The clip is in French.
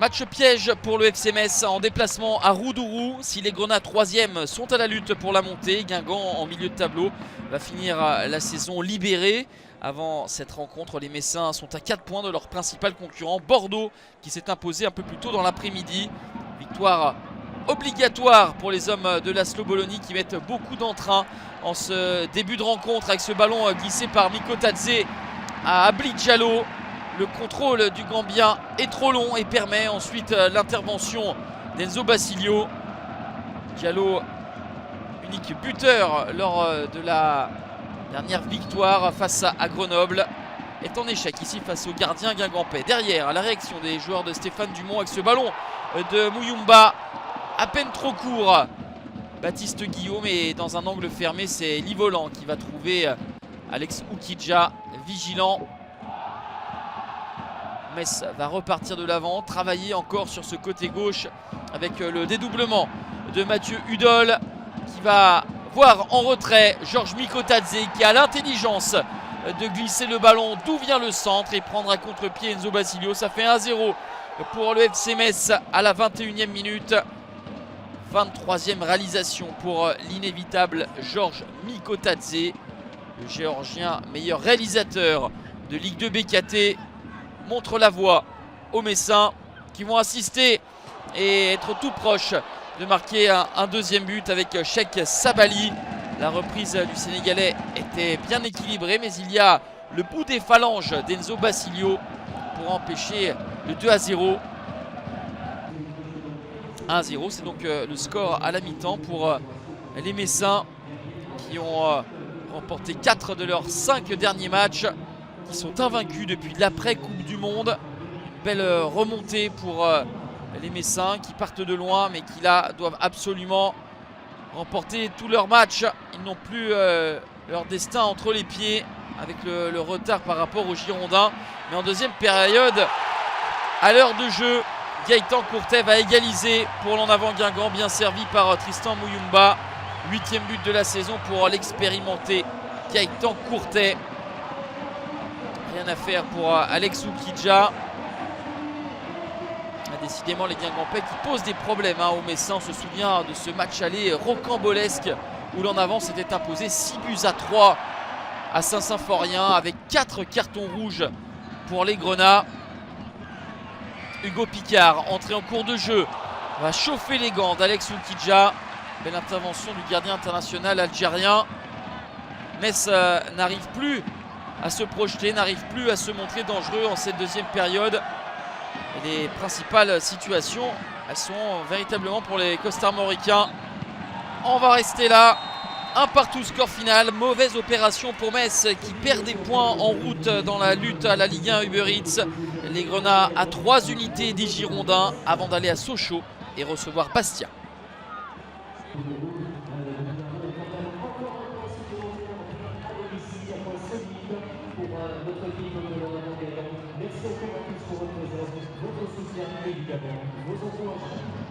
Match piège pour le FC Metz en déplacement à Roudourou. Si les Grenats 3e sont à la lutte pour la montée, Guingamp en milieu de tableau va finir la saison libérée. Avant cette rencontre, les Messins sont à 4 points de leur principal concurrent Bordeaux qui s'est imposé un peu plus tôt dans l'après-midi. Victoire obligatoire pour les hommes de l'Aslo Bologna qui mettent beaucoup d'entrain en ce début de rencontre avec ce ballon glissé par Mikotadze à Abli Diallo. Le contrôle du Gambien est trop long et permet ensuite l'intervention d'Enzo Basilio. Diallo, unique buteur lors de la dernière victoire face à Grenoble, est en échec ici face au gardien guingampais. Derrière, la réaction des joueurs de Stéphane Dumont avec ce ballon de Muyumba, à peine trop court. Baptiste Guillaume est dans un angle fermé, c'est Livolan qui va trouver Alex Oukidja vigilant. Metz va repartir de l'avant, travailler encore sur ce côté gauche avec le dédoublement de Mathieu Hudol qui va voir en retrait Georges Mikotadze qui a l'intelligence de glisser le ballon d'où vient le centre et prendre à contre-pied Enzo Basilio. Ça fait 1-0 pour le FC Metz à la 21e minute. 23e réalisation pour l'inévitable Georges Mikotadze, le géorgien meilleur réalisateur de Ligue 2 BKT. Montre la voie aux Messins qui vont assister et être tout proches de marquer un deuxième but avec Cheikh Sabali. La reprise du Sénégalais était bien équilibrée, mais il y a le bout des phalanges d'Enzo Basilio pour empêcher le 2-0. 1-0, c'est donc le score à la mi-temps pour les Messins qui ont remporté 4 de leurs 5 derniers matchs, qui sont invaincus depuis l'après-Coupe du Monde. Une belle remontée pour les Messins qui partent de loin mais qui là doivent absolument remporter tous leurs matchs. Ils n'ont plus leur destin entre les pieds avec le retard par rapport aux Girondins. Mais en deuxième période, à l'heure de jeu, Gaëtan Courtet va égaliser pour l'en avant Guingamp, bien servi par Tristan Muyumba. 8e but de la saison pour l'expérimenté Gaëtan Courtet. Rien à faire pour Alex Oukidja. Décidément les Guingampais qui posent des problèmes aux Messins. On se souvient de ce match aller rocambolesque où l'en avant s'était imposé 6-3 à Saint-Symphorien avec 4 cartons rouges pour les Grenats. Hugo Picard, entré en cours de jeu, va chauffer les gants d'Alex Oukidja. Belle intervention du gardien international algérien. Metz n'arrive plus à se projeter, n'arrive plus à se montrer dangereux en cette deuxième période. Et les principales situations, elles sont véritablement pour les Costarmoricains. On va rester là. Un partout, score final. Mauvaise opération pour Metz qui perd des points en route dans la lutte à la Ligue 1 Uber Eats. Les Grenats à 3 unités des Girondins avant d'aller à Sochaux et recevoir Bastia. Merci encore à tous pour votre présence, votre soutien et évidemment vos encouragements.